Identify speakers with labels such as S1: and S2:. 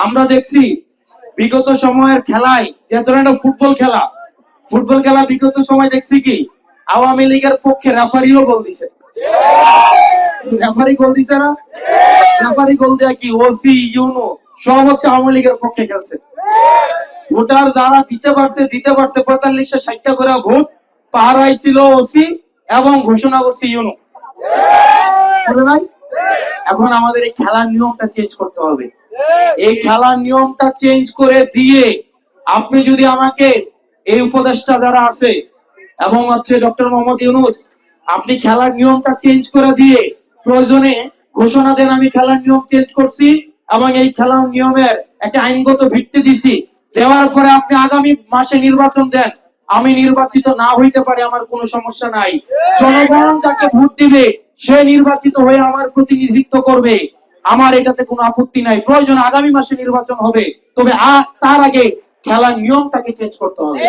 S1: আমরা দেখছি বিগত সময়ের খেলায়, যে ধরনের ফুটবল খেলা বিগত সময় দেখছি কি আওয়ামী লীগের পক্ষে রেফারিও গোল দিছে। রেফারি গোল দিছে না? রেফারি গোল দেয়া কি ওসি ইউনো সব হচ্ছে আওয়ামী লীগের পক্ষে খেলছে। ভোটার যারা দিতে পারছে 45-60টা করে ভোট পাহারাই ছিল ওসি এবং ঘোষণা করছে ইউনো। এখন আমাদের এই খেলার নিয়মটা চেঞ্জ করতে হবে। এই খেলার নিয়মটা চেঞ্জ করে দিয়ে আপনি যদি আমাকে এই উপদেষ্টা যারা আছে এবং হচ্ছে ডক্টর মোহাম্মদ ইউনূস, আপনি খেলার নিয়মটা চেঞ্জ করে দিয়ে প্রয়োজনে ঘোষণা দেন আমি খেলার নিয়ম চেঞ্জ করছি এবং এই খেলার নিয়মের একটা আইনগত ভিত্তি দিছি, দেওয়ার পরে আপনি আগামী মাসে নির্বাচন দেন। আমি নির্বাচিত না হইতে পারে, আমার কোনো সমস্যা নাই। জনগণ যাকে ভোট দিবে সে নির্বাচিত হয়ে আমার প্রতিনিধিত্ব করবে, আমার এটাতে কোনো আপত্তি নাই। প্রয়োজন আগামী মাসে নির্বাচন হবে, তবে তার আগে খেলার নিয়মটাকে চেঞ্জ করতে হবে।